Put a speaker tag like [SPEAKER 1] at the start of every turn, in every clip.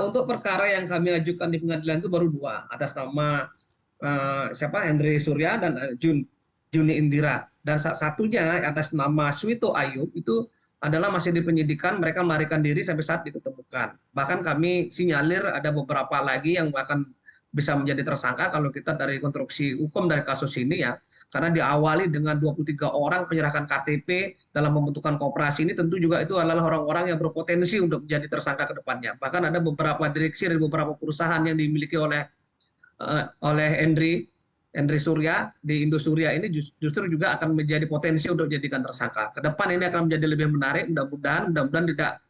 [SPEAKER 1] Untuk perkara yang kami ajukan di pengadilan itu baru dua, atas nama siapa, Henry Surya dan Juni Indira. Dan satunya atas nama Suito Ayub itu adalah masih di penyidikan, mereka melarikan diri sampai saat diketemukan. Bahkan kami sinyalir ada beberapa lagi yang akan bisa menjadi tersangka kalau kita dari konstruksi hukum dari kasus ini ya, karena diawali dengan 23 orang penyerahkan KTP dalam pembentukan koperasi ini, tentu juga itu adalah orang-orang yang berpotensi untuk menjadi tersangka ke depannya. Bahkan ada beberapa direksi dari beberapa perusahaan yang dimiliki oleh Henry Surya di Indosuria ini justru juga akan menjadi potensi untuk dijadikan tersangka. Ke depan ini akan menjadi lebih menarik, mudah-mudahan tidak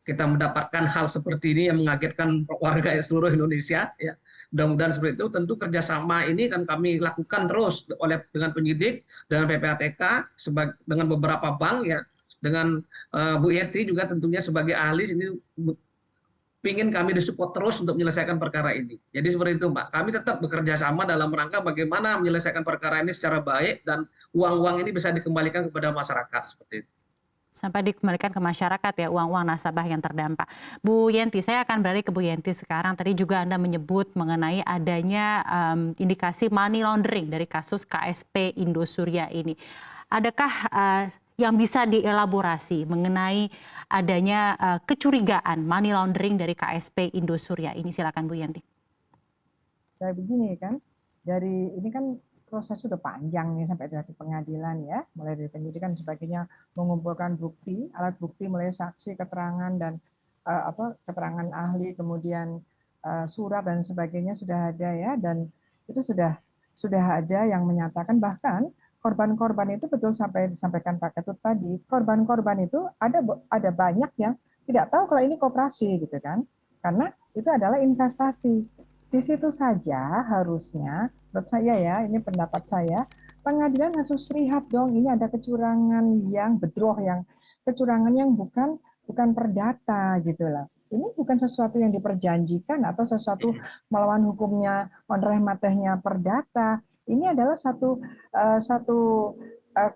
[SPEAKER 1] kita mendapatkan hal seperti ini yang mengagetkan warga seluruh Indonesia ya. Mudah-mudahan seperti itu. Tentu kerjasama ini kan kami lakukan terus dengan penyidik, dengan PPATK, dengan beberapa bank ya, dengan Bu Yeti juga tentunya sebagai ahli ini ingin kami disupport terus untuk menyelesaikan perkara ini. Jadi seperti itu, Mbak. Kami tetap bekerja sama dalam rangka bagaimana menyelesaikan perkara ini secara baik dan uang-uang ini bisa dikembalikan kepada masyarakat seperti itu.
[SPEAKER 2] Sampai dikembalikan ke masyarakat ya uang-uang nasabah yang terdampak. Bu Yenti, saya akan beralih ke Bu Yenti sekarang. Tadi juga Anda menyebut mengenai adanya indikasi money laundering dari kasus KSP Indosuria ini. Adakah yang bisa dielaborasi mengenai adanya kecurigaan money laundering dari KSP Indosuria ini? Silakan Bu Yenti.
[SPEAKER 3] Kayak begini kan, dari ini kan proses sudah panjang nih sampai dari pengadilan ya, mulai dari penyidikan dan sebagainya, mengumpulkan bukti, alat bukti mulai saksi, keterangan dan keterangan ahli, kemudian surat dan sebagainya sudah ada ya, dan itu sudah ada yang menyatakan bahkan korban-korban itu betul sampai disampaikan Pak Ketut tadi, korban-korban itu ada banyak yang tidak tahu kalau ini koperasi gitu kan, karena itu adalah investasi. Di situ saja harusnya, menurut saya ya, ini pendapat saya, pengadilan harus lihat dong, ini ada kecurangan yang bedroh, yang kecurangan yang bukan perdata gitu lah. Ini bukan sesuatu yang diperjanjikan atau sesuatu melawan hukumnya matehnya perdata. Ini adalah satu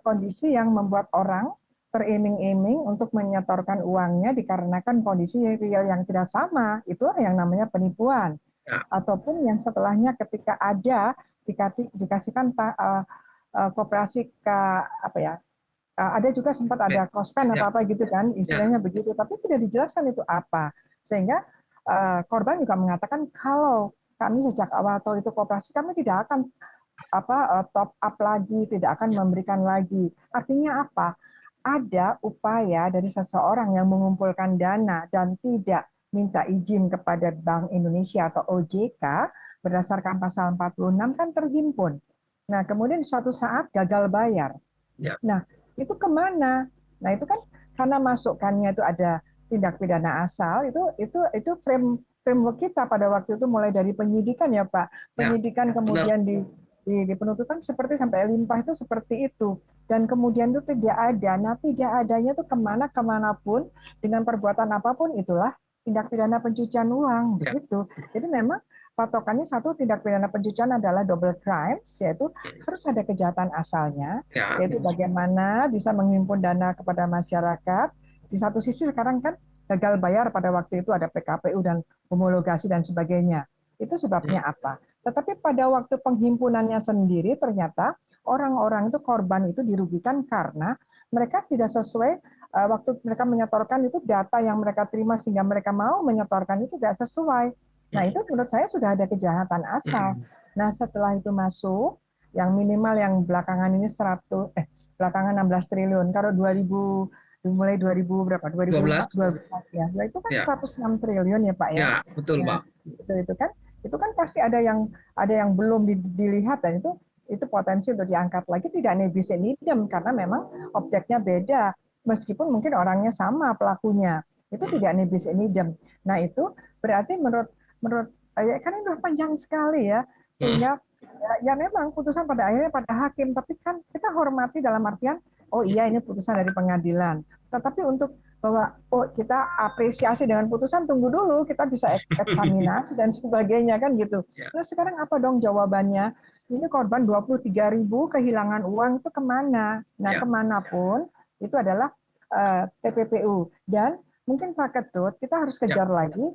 [SPEAKER 3] kondisi yang membuat orang teriming-iming untuk menyetorkan uangnya dikarenakan kondisi real yang tidak sama. Itulah yang namanya penipuan. Ataupun yang setelahnya ketika ada dikasihkan koperasi ke apa ya, ada juga sempat ada kospen atau apa gitu kan, istilahnya begitu, tapi tidak dijelaskan itu apa, sehingga korban juga mengatakan kalau kami sejak awal tahu itu koperasi, kami tidak akan top up lagi, tidak akan memberikan lagi. Artinya apa? Ada upaya dari seseorang yang mengumpulkan dana dan tidak minta izin kepada Bank Indonesia atau OJK berdasarkan pasal 46 kan terhimpun. Nah, kemudian suatu saat gagal bayar. Nah, itu kemana? Nah, itu kan karena masukannya itu ada tindak pidana asal, itu framework kita pada waktu itu mulai dari penyidikan ya Pak. Penyidikan kemudian di penuntutan seperti sampai limpah itu seperti itu. Dan kemudian itu tidak ada. Nah, tidak adanya itu kemanapun dengan perbuatan apapun itulah tindak pidana pencucian uang gitu. Jadi memang patokannya satu, tindak pidana pencucian adalah double crimes, yaitu harus ada kejahatan asalnya, yaitu bagaimana bisa menghimpun dana kepada masyarakat. Di satu sisi sekarang kan gagal bayar pada waktu itu ada PKPU dan homologasi dan sebagainya. Itu sebabnya apa? Tetapi pada waktu penghimpunannya sendiri ternyata orang-orang itu korban itu dirugikan karena mereka tidak sesuai waktu mereka menyetorkan itu data yang mereka terima sehingga mereka mau menyetorkan itu tidak sesuai. Nah, itu menurut saya sudah ada kejahatan asal. Nah, setelah itu masuk yang minimal yang belakangan ini belakangan 16 triliun. Kalau 2000 mulai 2000 berapa? 2012 ya. Nah, itu kan 106 triliun ya, Pak ya.
[SPEAKER 1] Ya, betul, Pak.
[SPEAKER 3] Itu kan pasti ada yang belum dilihat, dan itu potensi untuk diangkat lagi tidak nebis in idem karena memang objeknya beda meskipun mungkin orangnya sama pelakunya, itu tidak nebis in idem. Nah, itu berarti menurut kan ini udah panjang sekali ya, sehingga ya memang putusan pada akhirnya pada hakim, tapi kan kita hormati dalam artian oh iya ini putusan dari pengadilan, tetapi untuk bahwa kita apresiasi dengan putusan, tunggu dulu kita bisa eksaminasi dan sebagainya kan gitu. Nah, sekarang apa dong jawabannya? Ini korban 23.000 kehilangan uang itu kemana? Nah, kemanapun itu adalah TPPU. Dan mungkin Pak Ketut kita harus kejar lagi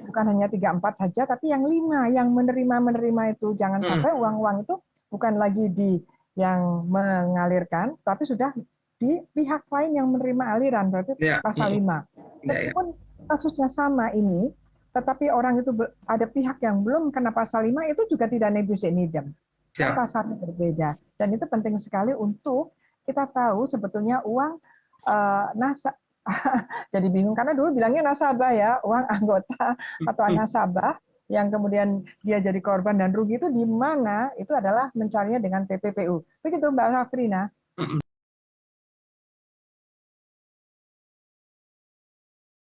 [SPEAKER 3] bukan hanya 3-4 saja, tapi yang 5 yang menerima itu. Jangan sampai uang-uang itu bukan lagi di yang mengalirkan, tapi sudah di pihak lain yang menerima aliran, berarti pasal 5. Meskipun kasusnya sama ini, tetapi orang itu ada pihak yang belum kena pasal 5, itu juga tidak nebis in idem. Kan pasalnya berbeda. Dan itu penting sekali untuk kita tahu sebetulnya uang nasabah. Jadi bingung karena dulu bilangnya nasabah ya, uang anggota atau nasabah yang kemudian dia jadi korban dan rugi itu di mana? Itu adalah mencarinya dengan TPPU. Begitu Mbak Safrina.